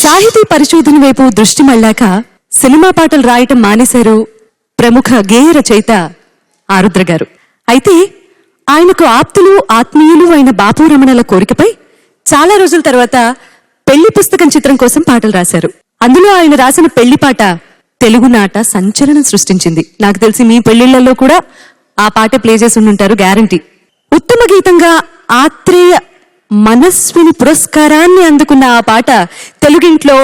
సాహితీ పరిశోధన వైపు దృష్టి మళ్ళాక సినిమా పాటలు రాయటం మానేశారు ప్రముఖ గేయ రచయిత ఆరుద్ర గారు. అయితే ఆయనకు ఆప్తులు ఆత్మీయులు అయిన బాపు రమణల కోరికపై చాలా రోజుల తర్వాత పెళ్లి పుస్తకం చిత్రం కోసం పాటలు రాశారు. అందులో ఆయన రాసిన పెళ్లి పాట తెలుగునాట సంచలనం సృష్టించింది. నాకు తెలిసి మీ పెళ్లిళ్లలో కూడా ఆ పాట ప్లే చేసి ఉండుంటారు గ్యారంటీ. ఉత్తమ గీతంగా ఆత్రేయ మనస్విని పురస్కారాన్ని అందుకున్న ఆ పాట తెలుగింట్లో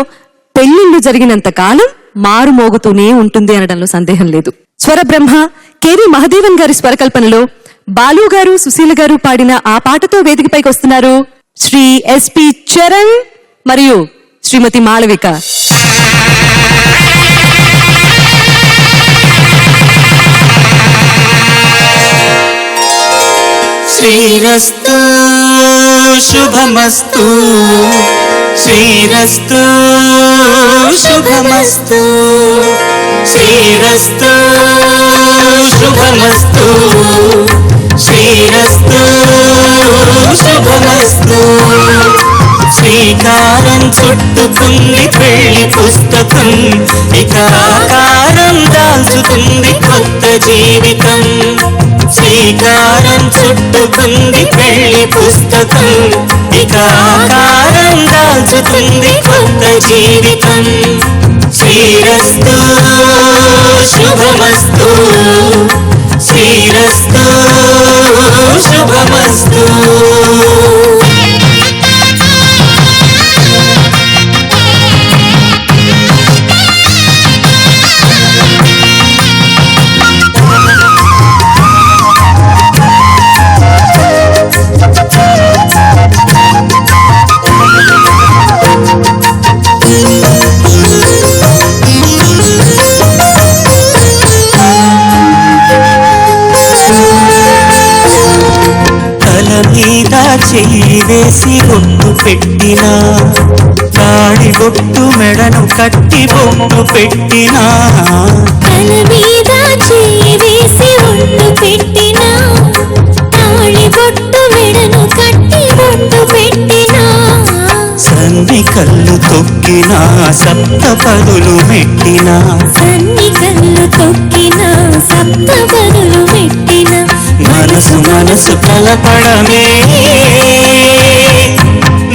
పెళ్లిళ్లు జరిగినంత కాలం మారుమోగుతూనే ఉంటుంది అనడంలో సందేహం లేదు. స్వరబ్రహ్మ కెవి మహదేవన్ గారి స్వరకల్పనలో బాలు గారు సుశీల గారు పాడిన ఆ పాటతో వేదికపైకి వస్తున్నారు శ్రీ ఎస్పి చరణ్ మరియు శ్రీమతి మాళవిక. శ్రీరస్తు శుభమస్తు శ్రీరస్తు శుభమస్తు శ్రీరస్తు శుభమస్తు శ్రీరస్తు శుభమస్తు. శ్రీకారం చుట్టుకుంది పెళ్లి పుస్తకం, ఇక ఆకారం దాల్చుతుంది కొత్త జీవితం. శ్రీకారం చుట్టుకుంది పెళ్లి పుస్తకం, ఇక ఆకారం దాల్చుతుంది కొత్త జీవితం. శ్రీరస్తు శుభమస్తు శ్రీరస్తు శుభమస్తు. చెయ్యి వేసి బొట్టు పెట్టినా, తాడి బొట్టు మెడను కట్టి బొట్టు పెట్టినా, తల మీద చెయ్యి వేసి బొట్టు పెట్టినా, తాడి బొట్టు మెడను కట్టి బొట్టు పెట్టినా, సన్ని కళ్ళు తొక్కినా సప్త పదులు మెట్టినా, సన్ని కళ్ళు తొక్కినా సప్త పదులు మెట్టినా, మనసు మనసు కలపడమే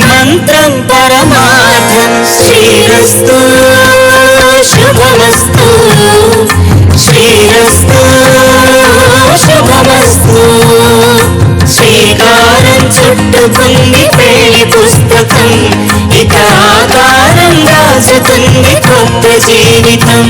మంత్రం పరమార్థం. శ్రీరస్తు శుభమస్తు శ్రీరస్తు శుభమస్తు. శ్రీకారం చుట్టుకుంది పెళ్లి పుస్తకం, ఇక ఆకారం దాచుతుంది కొత్త జీవితం.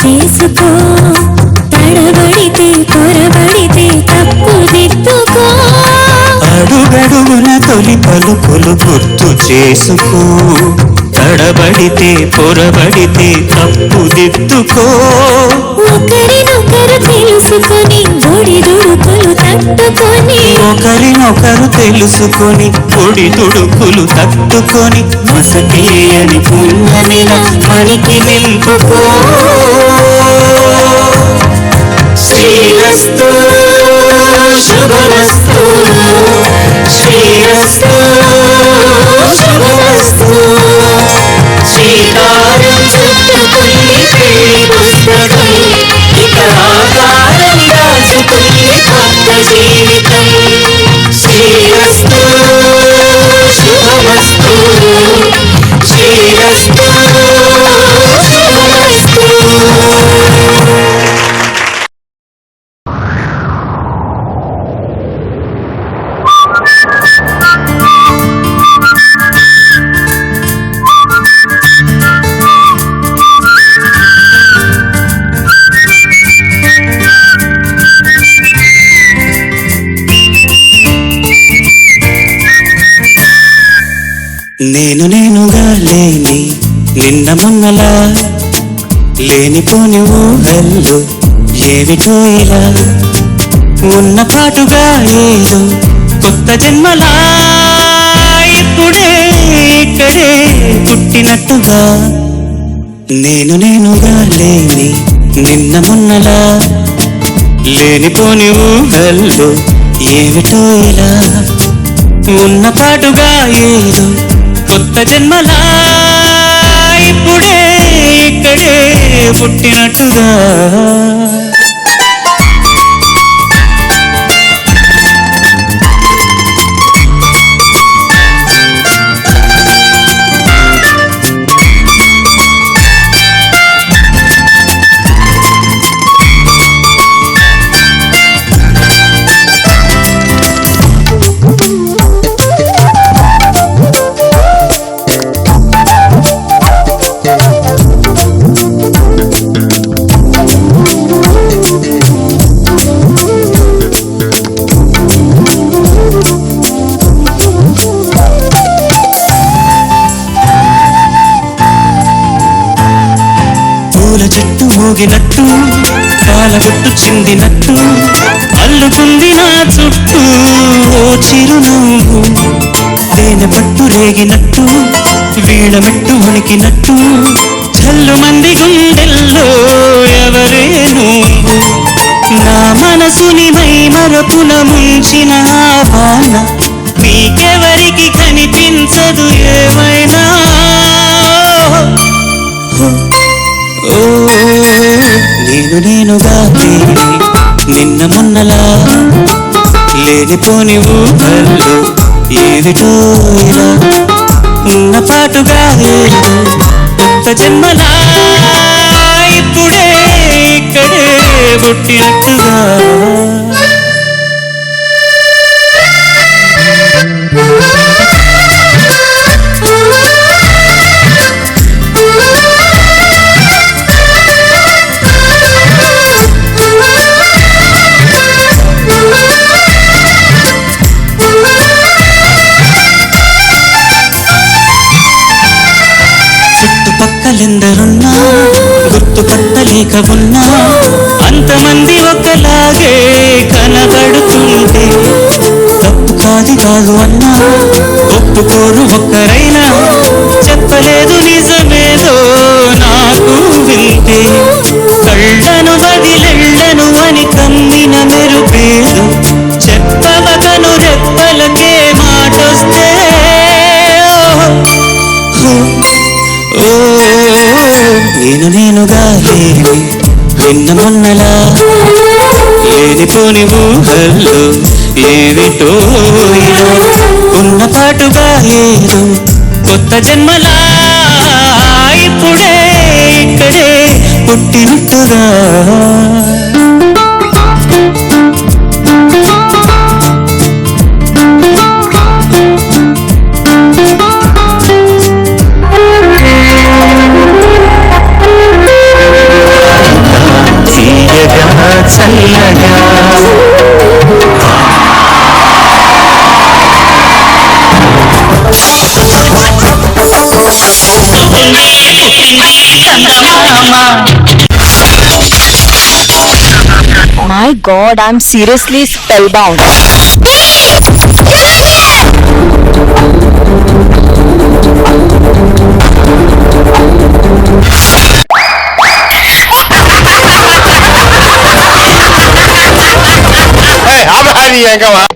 చేసుకో, తడబడితే పొరబడితే తప్పు దిద్దుకో. అడుగడుగున తొలి పలుకులు గుర్తు చేసుకో, తడబడితే పొరబడితే తప్పు దిద్దుకో. ఒకరినొకరు తెలుసుకొని ఒడిదుడుకులు తట్టుకొని, ఒకరినొకరు తెలుసుకొని ఒడిదుడుకులు తట్టుకొని, మసకేయని పుణ్యమిల మనికి నింపుకో. శ్రీరస్తు శుభమస్తు శ్రీరస్తు శుభమస్తు. శ్రీకారం చుట్టుకుంది పెళ్లి పుస్తకం, ఇక ఆకారం దాచుకుంది కొత్త జీవితం. శ్రీరస్తు శుభమస్తు శ్రీరస్తు శుభమస్తు. నేనుగా లేని నిన్న మొన్నలా లేనిపోని ఊహల్లో ఏమిటో ఇలా ఉన్న పాటుగా ఏదో కొత్త జన్మలా ఇప్పుడే ఇక్కడే పుట్టినట్టుగా నేనుగా లేని నిన్న మొన్నలా లేనిపోని ఊహల్లో ఏమిటో ఇలా ఉన్న పాటుగా ఏదో కొత్త జన్మలా ఇప్పుడే ఇక్కడే పుట్టినట్టుగా పూల చెట్టు ఊగినట్టు కాలగొట్టు చిందినట్టు అల్లుకుంది నా చుట్టూ ఓ చిరునవ్వు తేనె పట్టు రేగినట్టు వీణమెట్టు వణికినట్టు చల్లు మంది గుండెల్లో ఎవరే నువ్వు నా మనసుని మై మరపున ముంచిన ఆవాన నీకెవరికి కనిపించదు ఏమైనా నేనుగా లేని నిన్న మొన్నలా లేనిపోని ఊహల్లో ఏమిటో ఇలా ఉన్న పాటుగా ఏదో కొత్త జన్మలా ఇప్పుడే ఇక్కడే పుట్టినట్టుగా చుట్టుపక్కలెందరున్నా గుర్తుపట్టలేక ఉన్నా అంతమంది ఒకలాగే కనబడుతుంటే తప్పు కాదు అన్నా ఒప్పుకోరు ఒక్కరైనా చెప్పలేదు నిజమేదో నాకు వింటే కళ్ళను వదిలెళ్ళను అని కమ్మిన మెరుపేదు చెప్పవగను రెప్పలకే మాటొస్తే నేనుగా లేని నిన్న మొన్నలా లేనిపోని ఊహల్లో ఏమిటో ఇలా ఉన్న పాటుగా ఏదో కొత్త జన్మలా ఇప్పుడే ఇక్కడే పుట్టినట్టుగా చల్లగా My God, I'm seriously spellbound.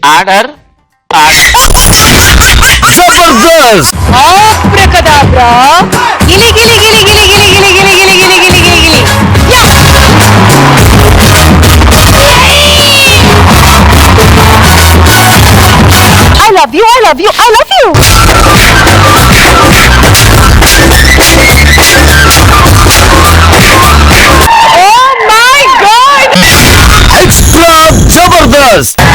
Order. Zabardast! Abracadabra! Gili gili gili gili gili gili gili gili gili gili gili gili. I love you, I love you, I love you. Extra Zabardast!